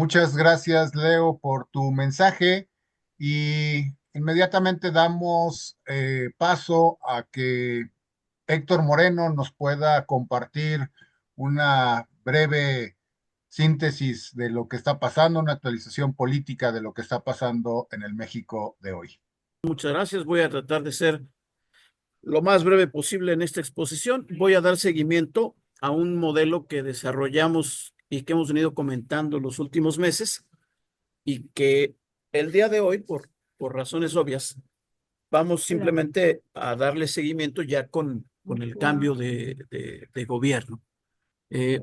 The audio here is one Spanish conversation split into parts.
Muchas gracias, Leo, por tu mensaje y inmediatamente damos paso a que Héctor Moreno nos pueda compartir una breve síntesis de lo que está pasando, una actualización política de lo que está pasando en el México de hoy. Muchas gracias. Voy a tratar de ser lo más breve posible en esta exposición. Voy a dar seguimiento a un modelo que desarrollamos y que hemos venido comentando los últimos meses y que el día de hoy, por razones obvias, vamos simplemente a darle seguimiento ya con el cambio de gobierno.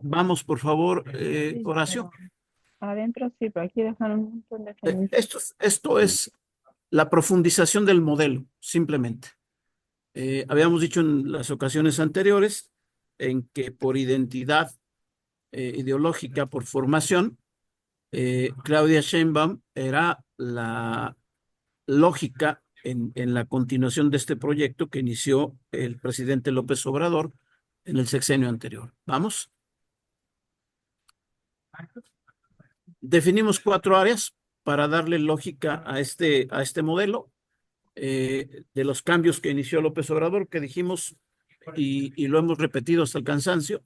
Vamos, por favor, Horacio. Adentro sí, pero aquí dejaron un montón de camisas. Esto es la profundización del modelo, simplemente. Habíamos dicho en las ocasiones anteriores en que por identidad ideológica, por formación, Claudia Sheinbaum era la lógica en la continuación de este proyecto que inició el presidente López Obrador en el sexenio anterior. Vamos. Definimos 4 áreas para darle lógica a este modelo de los cambios que inició López Obrador, que dijimos y lo hemos repetido hasta el cansancio.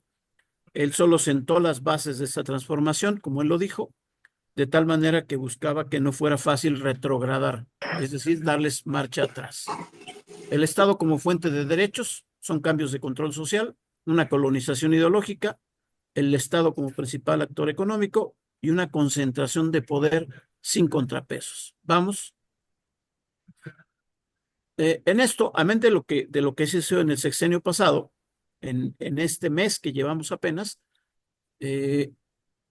Él solo sentó las bases de esta transformación, como él lo dijo, de tal manera que buscaba que no fuera fácil retrogradar, es decir, darles marcha atrás. El Estado como fuente de derechos son cambios de control social, una colonización ideológica, el Estado como principal actor económico y una concentración de poder sin contrapesos. Vamos. En esto, a mente de lo que se hizo en el sexenio pasado, en este mes que llevamos apenas, eh,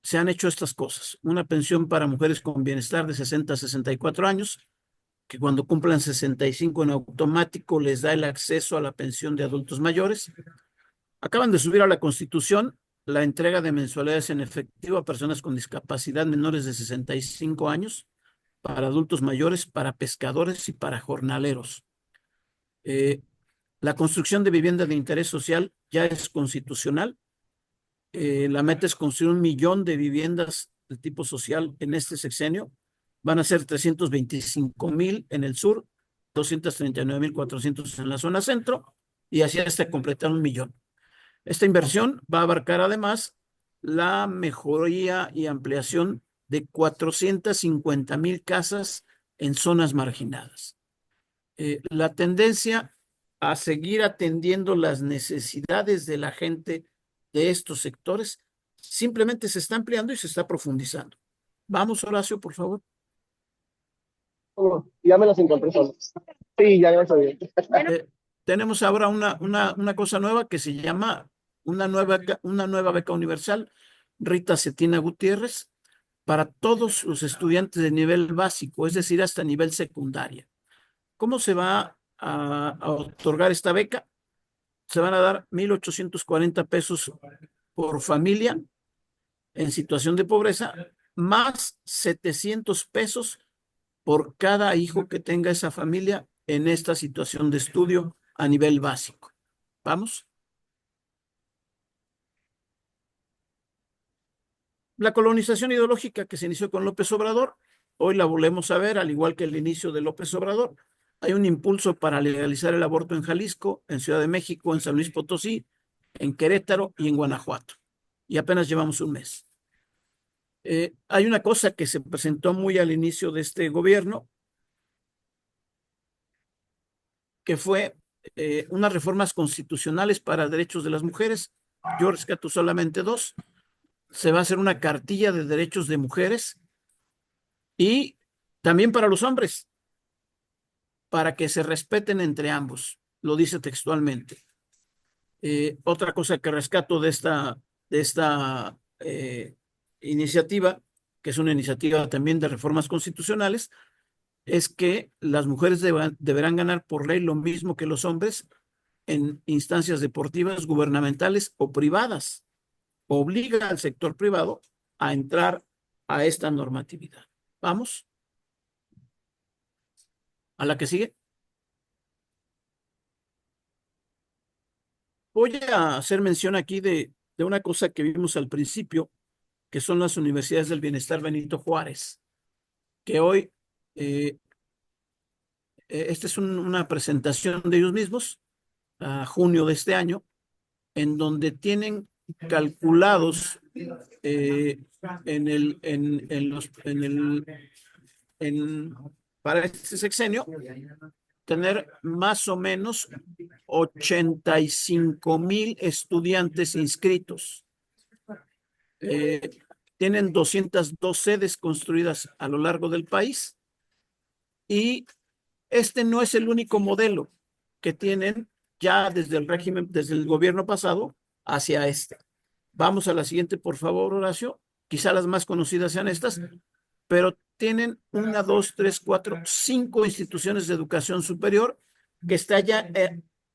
se han hecho estas cosas. Una pensión para mujeres con bienestar de 60 a 64 años, que cuando cumplan 65 en automático les da el acceso a la pensión de adultos mayores. Acaban de subir a la Constitución la entrega de mensualidades en efectivo a personas con discapacidad menores de 65 años, para adultos mayores, para pescadores y para jornaleros. Eh, la construcción de vivienda de interés social ya es constitucional. La meta es construir 1 millón de viviendas de tipo social en este sexenio. Van a ser 325,000 en el sur, 239,400 en la zona centro y así hasta completar 1 millón. Esta inversión va a abarcar además la mejoría y ampliación de 450,000 casas en zonas marginadas. La tendencia a seguir atendiendo las necesidades de la gente de estos sectores simplemente se está ampliando y se está profundizando. Vamos, Horacio, por favor. Oh, ya me las encontré todas. Sí, ya lo sabía. Eh, tenemos ahora una cosa nueva que se llama una nueva beca universal, Rita Cetina Gutiérrez, para todos los estudiantes de nivel básico, es decir, hasta nivel secundaria. ¿Cómo se va a otorgar esta beca? Se van a dar 1,840 pesos por familia en situación de pobreza, más 700 pesos por cada hijo que tenga esa familia en esta situación de estudio a nivel básico. ¿Vamos? La colonización ideológica que se inició con López Obrador, hoy la volvemos a ver, al igual que el inicio de López Obrador. Hay un impulso para legalizar el aborto en Jalisco, en Ciudad de México, en San Luis Potosí, en Querétaro y en Guanajuato. Y apenas llevamos un mes. Hay una cosa que se presentó muy al inicio de este gobierno, que fue unas reformas constitucionales para derechos de las mujeres. Yo rescato solamente dos. Se va a hacer una cartilla de derechos de mujeres y también para los hombres, para que se respeten entre ambos. Lo dice textualmente. Otra cosa que rescato de esta iniciativa, que es una iniciativa también de reformas constitucionales, es que las mujeres deberán ganar por ley lo mismo que los hombres en instancias deportivas, gubernamentales o privadas. Obliga al sector privado a entrar a esta normatividad. Vamos a la que sigue. Voy a hacer mención aquí de una cosa que vimos al principio, que son las Universidades del Bienestar Benito Juárez, que hoy, esta es una presentación de ellos mismos, a junio de este año, en donde tienen calculados para este sexenio tener más o menos 85,000 estudiantes inscritos. Tienen 202 sedes construidas a lo largo del país y este no es el único modelo que tienen ya desde el gobierno pasado hacia este. Vamos a la siguiente, por favor, Horacio. Quizá las más conocidas sean estas, pero tienen 1, 2, 3, 4, 5 instituciones de educación superior que están ya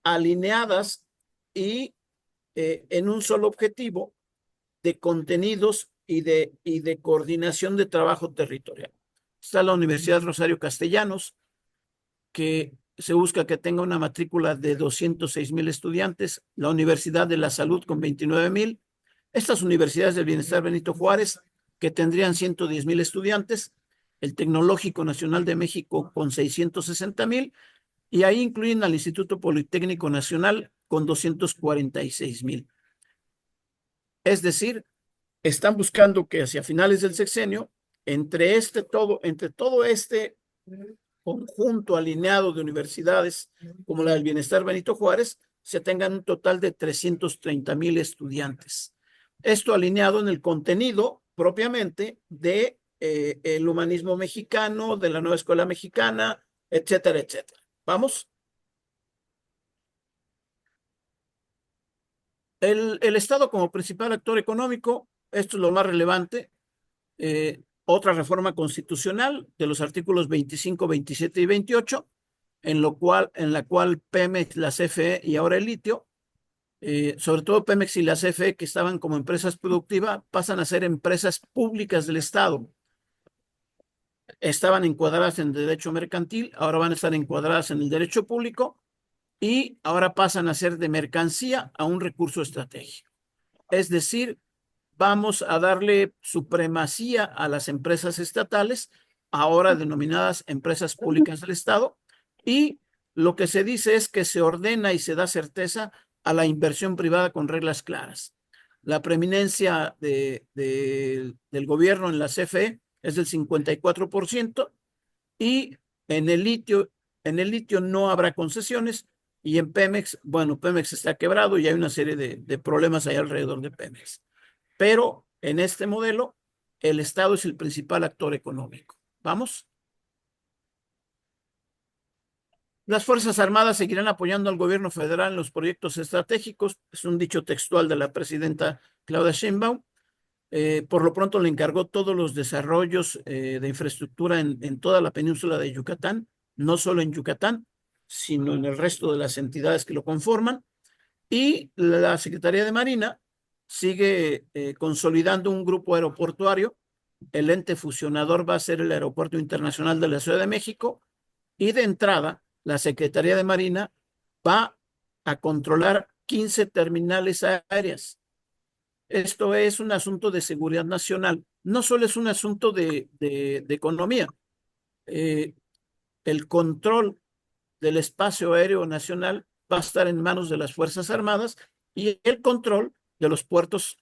alineadas y en un solo objetivo de contenidos y de coordinación de trabajo territorial. Está la Universidad Rosario Castellanos, que se busca que tenga una matrícula de 206,000 estudiantes, la Universidad de la Salud con 29,000, estas universidades del Bienestar Benito Juárez, que tendrían 110,000 estudiantes, el Tecnológico Nacional de México con 660,000, y ahí incluyen al Instituto Politécnico Nacional con 246,000. Es decir, están buscando que hacia finales del sexenio, entre todo este conjunto alineado de universidades como la del Bienestar Benito Juárez, se tengan un total de 330,000 estudiantes. Esto alineado en el contenido propiamente de el humanismo mexicano, de la nueva escuela mexicana, etcétera, etcétera. ¿Vamos? El Estado como principal actor económico, esto es lo más relevante. Otra reforma constitucional de los artículos 25, 27 y 28, en la cual Pemex, la CFE y ahora el litio, sobre todo Pemex y la CFE, que estaban como empresas productivas, pasan a ser empresas públicas del Estado. Estaban encuadradas en el derecho mercantil, ahora van a estar encuadradas en el derecho público y ahora pasan a ser de mercancía a un recurso estratégico. Es decir, vamos a darle supremacía a las empresas estatales, ahora denominadas empresas públicas del Estado, y lo que se dice es que se ordena y se da certeza a la inversión privada con reglas claras. La preeminencia del gobierno en la CFE es del 54% y en el litio no habrá concesiones, y en Pemex, bueno, Pemex está quebrado y hay una serie de problemas ahí alrededor de Pemex. Pero en este modelo, el Estado es el principal actor económico. ¿Vamos? Las Fuerzas Armadas seguirán apoyando al gobierno federal en los proyectos estratégicos. Es un dicho textual de la presidenta Claudia Sheinbaum. Por lo pronto le encargó todos los desarrollos de infraestructura en toda la península de Yucatán, no solo en Yucatán, sino en el resto de las entidades que lo conforman. Y la Secretaría de Marina sigue consolidando un grupo aeroportuario. El ente fusionador va a ser el Aeropuerto Internacional de la Ciudad de México y de entrada la Secretaría de Marina va a controlar 15 terminales aéreas. Esto es un asunto de seguridad nacional, no solo es un asunto de economía. El control del espacio aéreo nacional va a estar en manos de las Fuerzas Armadas y el control de los puertos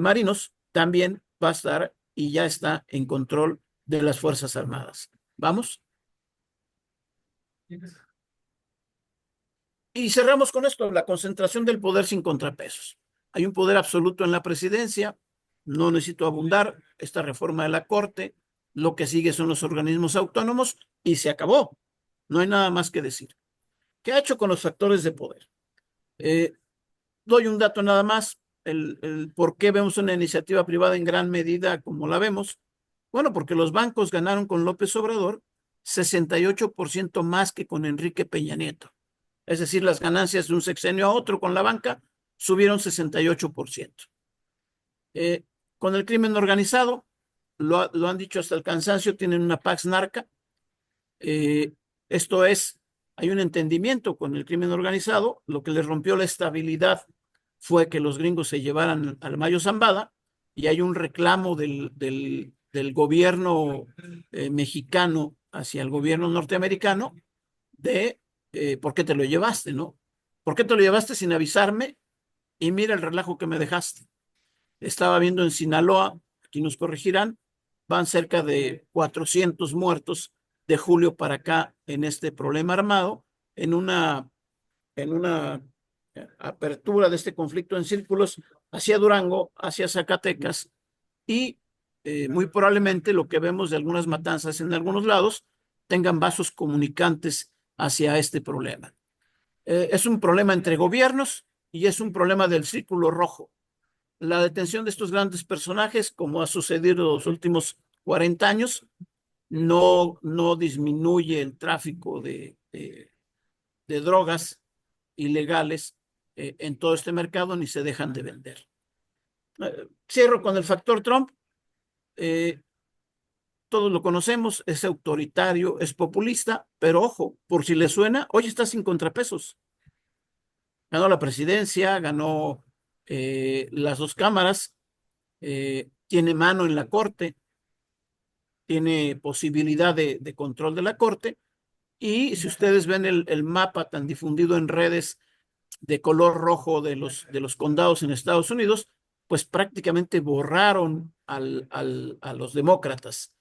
marinos también va a estar y ya está en control de las Fuerzas Armadas. ¿Vamos? Y cerramos con esto, la concentración del poder sin contrapesos. Hay un poder absoluto en la presidencia, no necesito abundar, esta reforma de la Corte, lo que sigue son los organismos autónomos y se acabó. No hay nada más que decir. ¿Qué ha hecho con los factores de poder? Doy un dato nada más, el por qué vemos una iniciativa privada en gran medida como la vemos. Bueno, porque los bancos ganaron con López Obrador 68% más que con Enrique Peña Nieto. Es decir, las ganancias de un sexenio a otro con la banca subieron 68%. Con el crimen organizado, lo han dicho hasta el cansancio, tienen una Pax Narca. Esto es, hay un entendimiento con el crimen organizado. Lo que les rompió la estabilidad fue que los gringos se llevaran al Mayo Zambada y hay un reclamo del gobierno mexicano hacia el gobierno norteamericano de ¿por qué te lo llevaste, no? ¿Por qué te lo llevaste sin avisarme? Y mira el relajo que me dejaste. Estaba viendo en Sinaloa, aquí nos corregirán, van cerca de 400 muertos de julio para acá en este problema armado, en una apertura de este conflicto en círculos hacia Durango, hacia Zacatecas, y muy probablemente lo que vemos de algunas matanzas en algunos lados tengan vasos comunicantes hacia este problema. Es un problema entre gobiernos y es un problema del círculo rojo. La detención de estos grandes personajes, como ha sucedido los últimos 40 años, no disminuye el tráfico de drogas ilegales en todo este mercado ni se dejan de vender. Cierro con el factor Trump. Todos lo conocemos, es autoritario, es populista, pero ojo, por si le suena, hoy está sin contrapesos. Ganó la presidencia, ganó las dos cámaras, tiene mano en la corte, tiene posibilidad de control de la corte. Y si ustedes ven el mapa tan difundido en redes de color rojo de los condados en Estados Unidos, pues prácticamente borraron a los demócratas.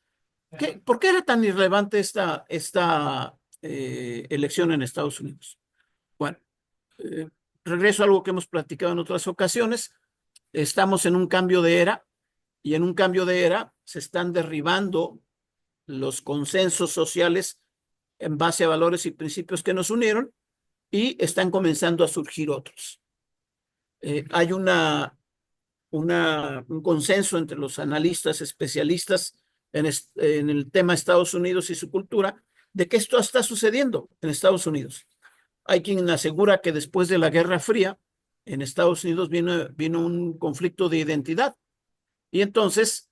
¿Por qué era tan irrelevante esta elección en Estados Unidos? Bueno, eh, regreso a algo que hemos platicado en otras ocasiones. Estamos en un cambio de era y en un cambio de era se están derribando los consensos sociales en base a valores y principios que nos unieron y están comenzando a surgir otros. Hay un consenso entre los analistas especialistas en el tema Estados Unidos y su cultura de que esto está sucediendo en Estados Unidos. Hay quien asegura que después de la Guerra Fría en Estados Unidos vino un conflicto de identidad y entonces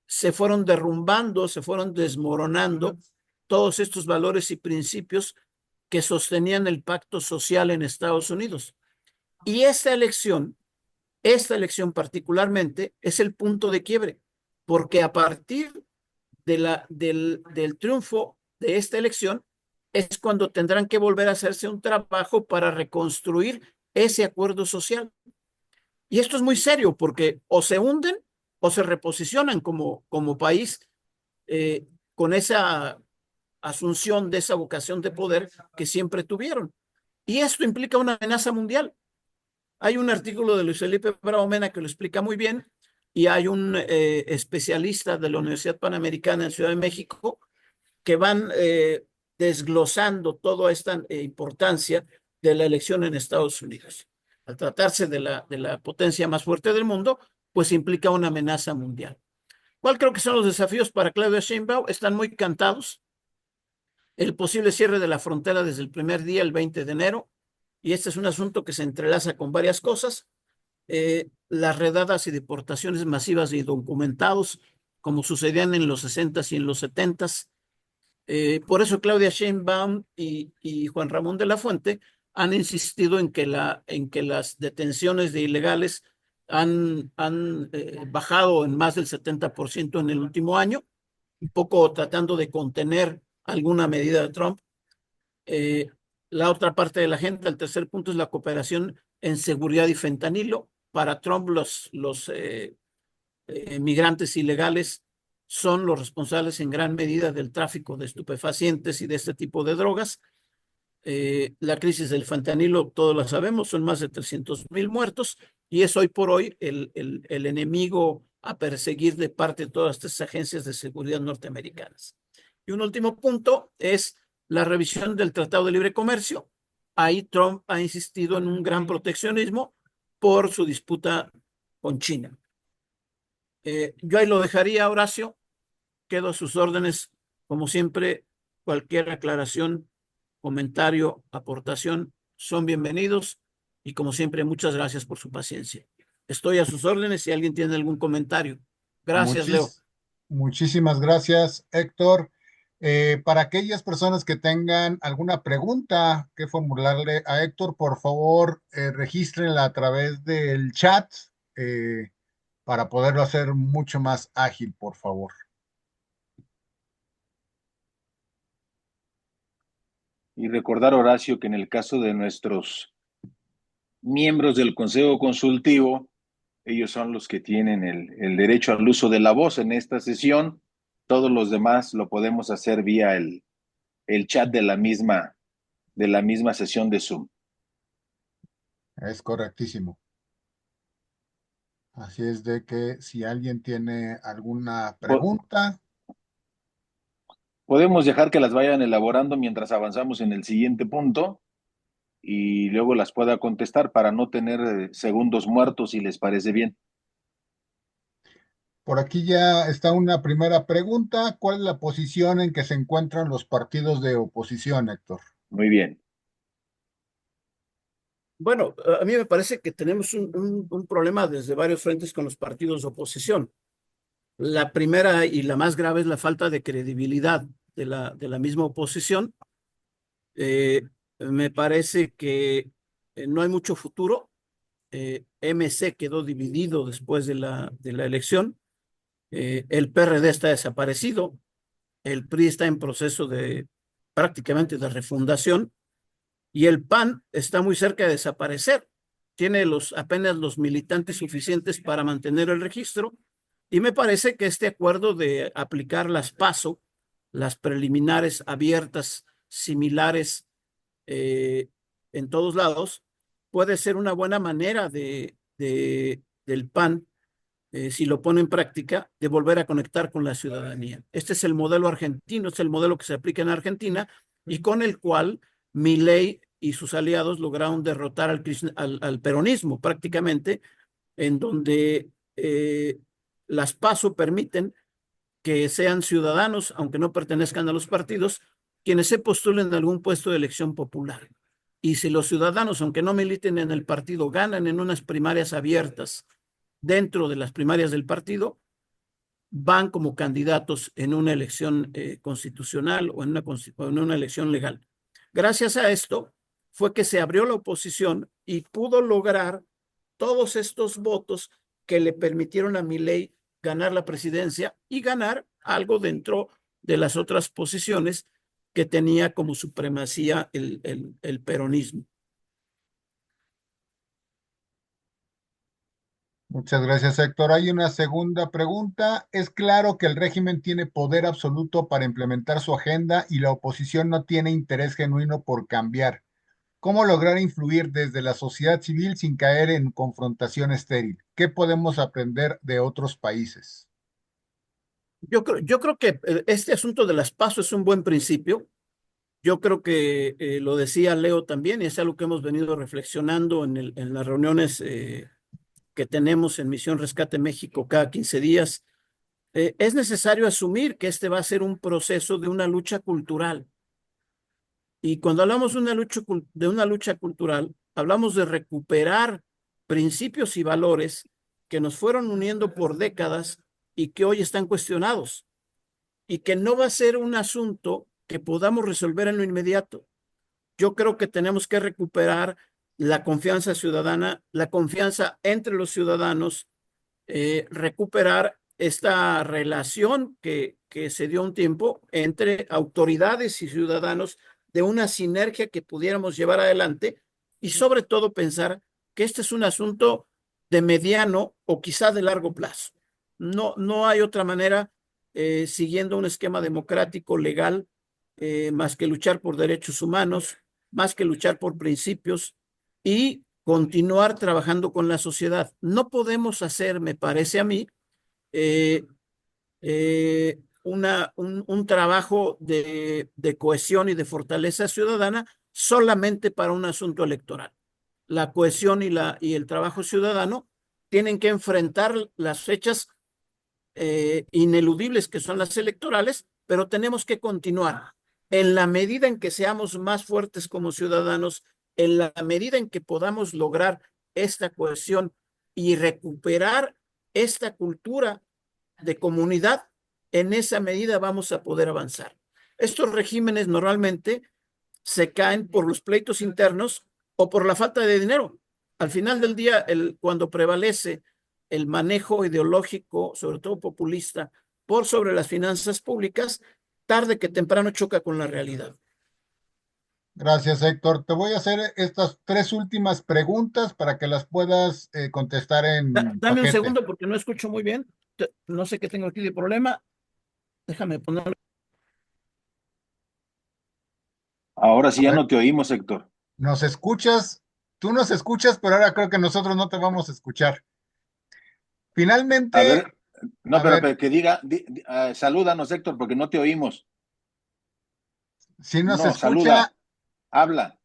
se fueron derrumbando, se fueron desmoronando todos estos valores y principios que sostenían el pacto social en Estados Unidos. Y esta elección particularmente es el punto de quiebre, porque a partir del triunfo de esta elección es cuando tendrán que volver a hacerse un trabajo para reconstruir ese acuerdo social. Y esto es muy serio porque o se hunden o se reposicionan como país con esa asunción de esa vocación de poder que siempre tuvieron. Y esto implica una amenaza mundial. Hay un artículo de Luis Felipe Bravo Mena que lo explica muy bien y hay un especialista de la Universidad Panamericana en Ciudad de México que van desglosando toda esta importancia de la elección en Estados Unidos. Al tratarse de la potencia más fuerte del mundo, pues implica una amenaza mundial. ¿Cuál creo que son los desafíos para Claudia Sheinbaum? Están muy cantados. El posible cierre de la frontera desde el primer día, el 20 de enero, y este es un asunto que se entrelaza con varias cosas. Las redadas y deportaciones masivas de indocumentados, como sucedían en los 60s y en los 70s. Por eso Claudia Sheinbaum y Juan Ramón de la Fuente han insistido en que las detenciones de ilegales han bajado en más del 70% en el último año, un poco tratando de contener alguna medida de Trump. La otra parte de la agenda, el tercer punto, es la cooperación en seguridad y fentanilo. Para Trump, los migrantes ilegales son los responsables en gran medida del tráfico de estupefacientes y de este tipo de drogas. La crisis del fentanilo, todos la sabemos, son más de 300,000 muertos y es hoy por hoy el enemigo a perseguir de parte de todas estas agencias de seguridad norteamericanas. Y un último punto es la revisión del Tratado de Libre Comercio. Ahí Trump ha insistido en un gran proteccionismo por su disputa con China. Yo ahí lo dejaría, Horacio. Quedo a sus órdenes. Como siempre, cualquier aclaración, comentario, aportación son bienvenidos. Y como siempre, muchas gracias por su paciencia. Estoy a sus órdenes si alguien tiene algún comentario. Gracias, Leo. Muchísimas gracias, Héctor. Para aquellas personas que tengan alguna pregunta que formularle a Héctor, por favor, regístrenla a través del chat. para poderlo hacer mucho más ágil, por favor. Y recordar, Horacio, que en el caso de nuestros miembros del Consejo Consultivo, ellos son los que tienen el derecho al uso de la voz en esta sesión. Todos los demás lo podemos hacer vía el chat de la misma sesión de Zoom. Es correctísimo. Así es de que si alguien tiene alguna pregunta, Podemos dejar que las vayan elaborando mientras avanzamos en el siguiente punto y luego las pueda contestar para no tener segundos muertos, si les parece bien. por aquí ya está una primera pregunta. ¿Cuál es la posición en que se encuentran los partidos de oposición, Héctor? Muy bien. Bueno, a mí me parece que tenemos un problema desde varios frentes con los partidos de oposición. La primera y la más grave es la falta de credibilidad de la misma oposición. Me parece que no hay mucho futuro. MC quedó dividido después de la elección. El PRD está desaparecido. El PRI está en proceso de prácticamente de refundación. Y el PAN está muy cerca de desaparecer. Tiene apenas los militantes suficientes para mantener el registro. Y me parece que este acuerdo de aplicar las PASO, las preliminares abiertas, similares en todos lados, puede ser una buena manera del PAN, si lo pone en práctica, de volver a conectar con la ciudadanía. Este es el modelo argentino, es el modelo que se aplica en Argentina y con el cual Milei y sus aliados lograron derrotar al peronismo prácticamente, en donde las PASO permiten que sean ciudadanos, aunque no pertenezcan a los partidos, quienes se postulen a algún puesto de elección popular. Y si los ciudadanos, aunque no militen en el partido, ganan en unas primarias abiertas dentro de las primarias del partido, van como candidatos en una elección constitucional o en una elección legal. Gracias a esto fue que se abrió la oposición y pudo lograr todos estos votos que le permitieron a Milei ganar la presidencia y ganar algo dentro de las otras posiciones que tenía como supremacía el peronismo. Muchas gracias, Héctor. Hay una segunda pregunta. Es claro que el régimen tiene poder absoluto para implementar su agenda y la oposición no tiene interés genuino por cambiar. ¿Cómo lograr influir desde la sociedad civil sin caer en confrontación estéril? ¿Qué podemos aprender de otros países? Yo creo que este asunto de las PASO es un buen principio. Yo creo que lo decía Leo también, y es algo que hemos venido reflexionando en las reuniones que tenemos en Misión Rescate México cada 15 días. Es necesario asumir que este va a ser un proceso de una lucha cultural. Y cuando hablamos de una lucha cultural, hablamos de recuperar principios y valores que nos fueron uniendo por décadas y que hoy están cuestionados. Y que no va a ser un asunto que podamos resolver en lo inmediato. Yo creo que tenemos que recuperar la confianza ciudadana, la confianza entre los ciudadanos, recuperar esta relación que se dio un tiempo entre autoridades y ciudadanos, de una sinergia que pudiéramos llevar adelante y sobre todo pensar que este es un asunto de mediano o quizá de largo plazo. No hay otra manera, siguiendo un esquema democrático legal, más que luchar por derechos humanos, más que luchar por principios y continuar trabajando con la sociedad. No podemos hacer, me parece a mí, un trabajo de cohesión y de fortaleza ciudadana solamente para un asunto electoral. La cohesión y el trabajo ciudadano tienen que enfrentar las fechas ineludibles que son las electorales, pero tenemos que continuar. En la medida en que seamos más fuertes como ciudadanos, en la medida en que podamos lograr esta cohesión y recuperar esta cultura de comunidad, en esa medida vamos a poder avanzar. Estos regímenes normalmente se caen por los pleitos internos o por la falta de dinero. Al final del día, cuando prevalece el manejo ideológico, sobre todo populista, por sobre las finanzas públicas, tarde que temprano choca con la realidad. Gracias, Héctor. Te voy a hacer estas 3 últimas preguntas para que las puedas contestar en Dame un paquete. segundo porque no escucho muy bien. No sé qué tengo aquí de problema. Déjame ponerlo. Ahora sí A ya ver, no te oímos, Héctor. ¿nos escuchas? Tú nos escuchas, pero ahora creo que nosotros no te vamos a escuchar. A Finalmente, ver, no, a ver, pero que diga, salúdanos, Héctor, porque no te oímos. si nos No, escucha, saluda, habla.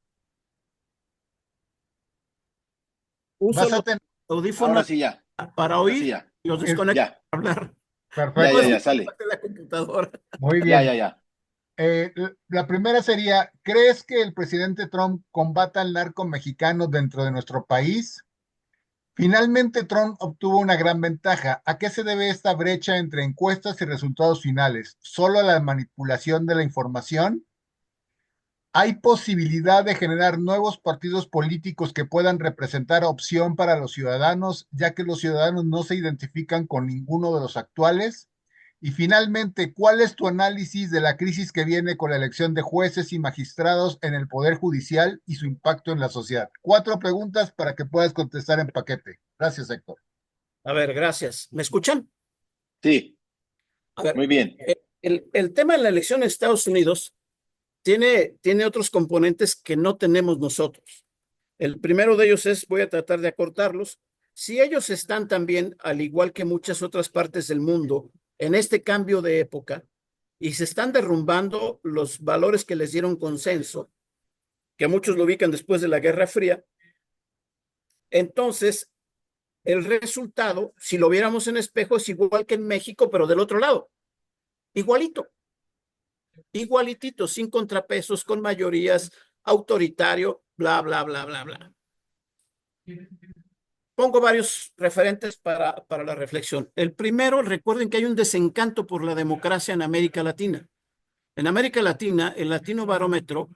Uso vas a los tener... Ahora audífonos sí ya, para ahora sí oír ya. y los desconecto Ya, para hablar. No es Perfecto, ya, sale. de la computadora. muy bien. Ya. La primera sería, ¿crees que el presidente Trump combata al narco mexicano dentro de nuestro país? Finalmente, Trump obtuvo una gran ventaja. ¿A qué se debe esta brecha entre encuestas y resultados finales? ¿Solo a la manipulación de la información? ¿Hay posibilidad de generar nuevos partidos políticos que puedan representar opción para los ciudadanos, ya que los ciudadanos no se identifican con ninguno de los actuales? Y finalmente, ¿cuál es tu análisis de la crisis que viene con la elección de jueces y magistrados en el Poder Judicial y su impacto en la sociedad? 4 preguntas para que puedas contestar en paquete. Gracias, Héctor. A ver, gracias. ¿Me escuchan? Sí, A ver, muy bien. el tema de la elección en Estados Unidos tiene otros componentes que no tenemos nosotros. El primero de ellos es, voy a tratar de acortarlos, si ellos están también, al igual que muchas otras partes del mundo, en este cambio de época y se están derrumbando los valores que les dieron consenso, que muchos lo ubican después de la Guerra Fría, entonces el resultado, si lo viéramos en espejo, es igual que en México, pero del otro lado. Igualito, igualitito, sin contrapesos, con mayorías, autoritario, bla, bla, bla, bla, bla. Pongo varios referentes para la reflexión. El primero, recuerden que hay un desencanto por la democracia en América Latina. En América Latina, el Latino Barómetro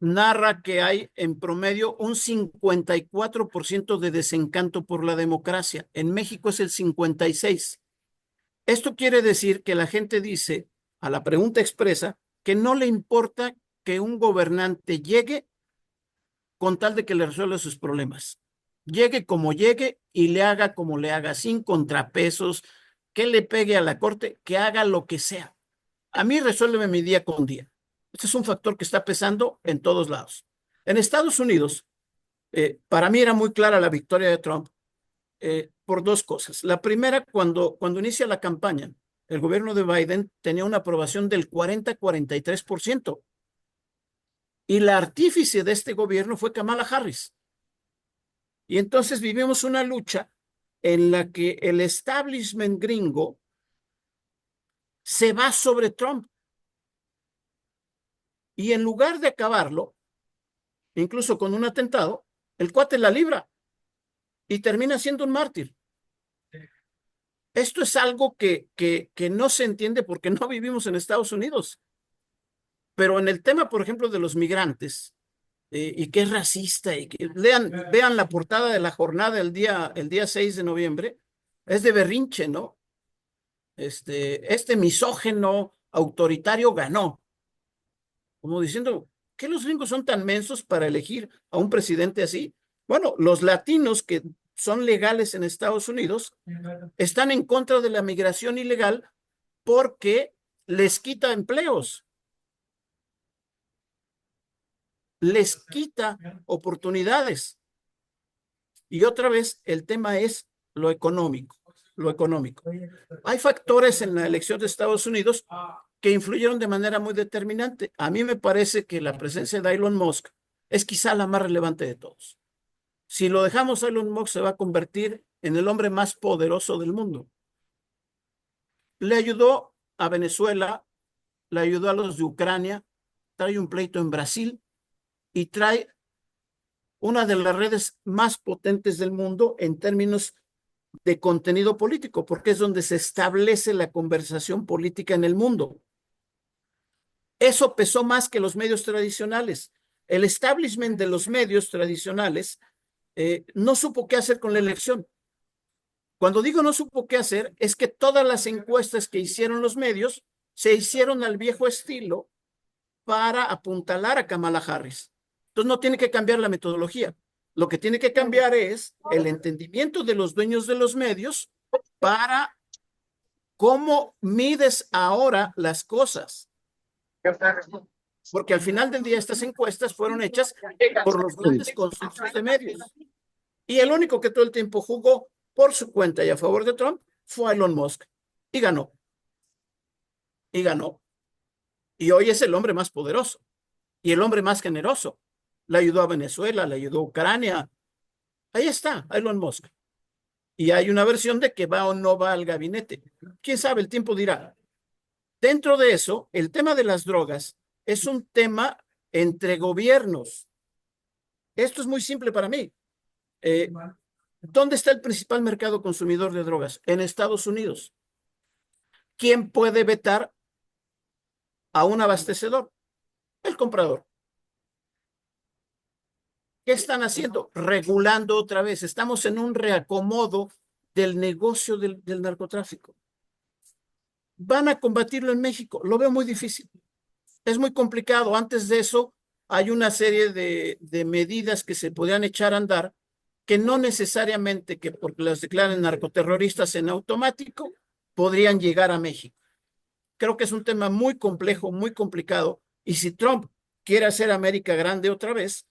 narra que hay en promedio un 54% de desencanto por la democracia. En México es el 56%. Esto quiere decir que la gente dice, a la pregunta expresa, que no le importa que un gobernante llegue con tal de que le resuelva sus problemas. Llegue como llegue y le haga como le haga, sin contrapesos, que le pegue a la corte, que haga lo que sea. A mí resuélveme mi día con día. Este es un factor que está pesando en todos lados. En Estados Unidos, para mí era muy clara la victoria de Trump por 2 cosas. La primera, cuando inicia la campaña, el gobierno de Biden tenía una aprobación del 40-43%. Y la artífice de este gobierno fue Kamala Harris. Y entonces vivimos una lucha en la que el establishment gringo se va sobre Trump. Y en lugar de acabarlo, incluso con un atentado, el cuate la libra y termina siendo un mártir. Esto es algo que no se entiende porque no vivimos en Estados Unidos. Pero en el tema, por ejemplo, de los migrantes, y que es racista, y que vean la portada de la jornada el día 6 de noviembre, es de berrinche, ¿no? Este misógeno autoritario ganó, como diciendo, ¿qué los gringos son tan mensos para elegir a un presidente así? Bueno, los latinos que son legales en Estados Unidos están en contra de la migración ilegal porque les quita empleos, les quita oportunidades. Y otra vez, el tema es lo económico, lo económico. Hay factores en la elección de Estados Unidos que influyeron de manera muy determinante. A mí me parece que la presencia de Elon Musk es quizá la más relevante de todos. Si lo dejamos, Elon Musk se va a convertir en el hombre más poderoso del mundo. Le ayudó a Venezuela, le ayudó a los de Ucrania, trae un pleito en Brasil y trae una de las redes más potentes del mundo en términos de contenido político, porque es donde se establece la conversación política en el mundo. Eso pesó más que los medios tradicionales. El establishment de los medios tradicionales no supo qué hacer con la elección. Cuando digo no supo qué hacer, es que todas las encuestas que hicieron los medios se hicieron al viejo estilo para apuntalar a Kamala Harris. Entonces no tiene que cambiar la metodología. Lo que tiene que cambiar es el entendimiento de los dueños de los medios para cómo mides ahora las cosas. Porque al final del día estas encuestas fueron hechas por los grandes consorcios de medios. Y el único que todo el tiempo jugó por su cuenta y a favor de Trump fue Elon Musk. Y ganó. Y ganó. Y hoy es el hombre más poderoso y el hombre más generoso. Le ayudó a Venezuela, le ayudó a Ucrania. Ahí está, Elon Musk. Y hay una versión de que va o no va al gabinete. ¿Quién sabe? El tiempo dirá. Dentro de eso, el tema de las drogas es un tema entre gobiernos. Esto es muy simple para mí. ¿Dónde está el principal mercado consumidor de drogas? En Estados Unidos. ¿Quién puede vetar a un abastecedor? El comprador. ¿Qué están haciendo? Regulando otra vez. Estamos en un reacomodo del negocio del narcotráfico. ¿Van a combatirlo en México? Lo veo muy difícil. Es muy complicado. Antes de eso, hay una serie de medidas que se podrían echar a andar que no necesariamente que porque las declaren narcoterroristas en automático podrían llegar a México. Creo que es un tema muy complejo, muy complicado. Y si Trump quiere hacer América grande otra vez,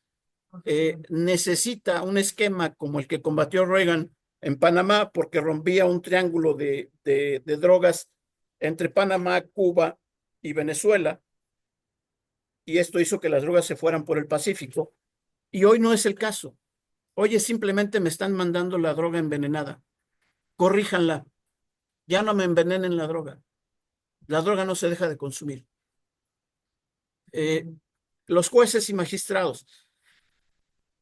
necesita un esquema como el que combatió Reagan en Panamá, porque rompía un triángulo de drogas entre Panamá, Cuba y Venezuela, y esto hizo que las drogas se fueran por el Pacífico, y hoy no es el caso. Hoy es simplemente me están mandando la droga envenenada. Corríjanla. Ya no me envenenen la droga. La droga no se deja de consumir. Los jueces y magistrados.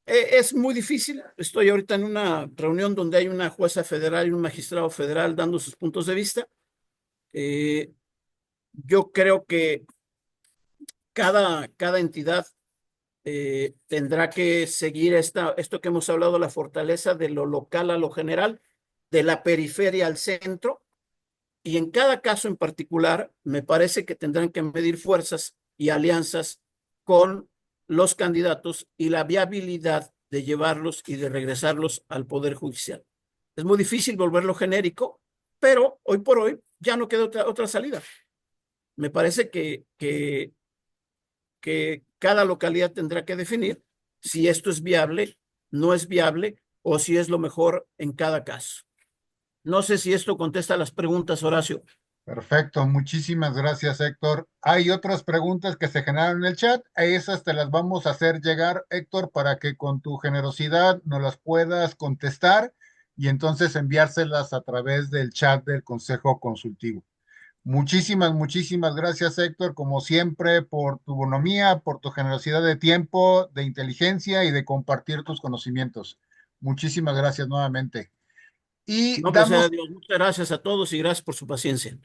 Es muy difícil. Estoy ahorita en una reunión donde hay una jueza federal y un magistrado federal dando sus puntos de vista. Yo creo que cada entidad tendrá que seguir esto que hemos hablado, la fortaleza de lo local a lo general, de la periferia al centro, y en cada caso en particular me parece que tendrán que medir fuerzas y alianzas con los candidatos y la viabilidad de llevarlos y de regresarlos al Poder Judicial. Es muy difícil volverlo genérico, pero hoy por hoy ya no queda otra salida. Me parece que cada localidad tendrá que definir si esto es viable, no es viable o si es lo mejor en cada caso. No sé si esto contesta las preguntas, Horacio. Perfecto, muchísimas gracias, Héctor. Hay otras preguntas que se generaron en el chat, a esas te las vamos a hacer llegar, Héctor, para que con tu generosidad nos las puedas contestar y entonces enviárselas a través del chat del Consejo Consultivo. Muchísimas gracias, Héctor, como siempre, por tu bonomía, por tu generosidad de tiempo, de inteligencia y de compartir tus conocimientos. Muchísimas gracias nuevamente. Y No, pues, damos Dios, muchas gracias a todos y gracias por su paciencia.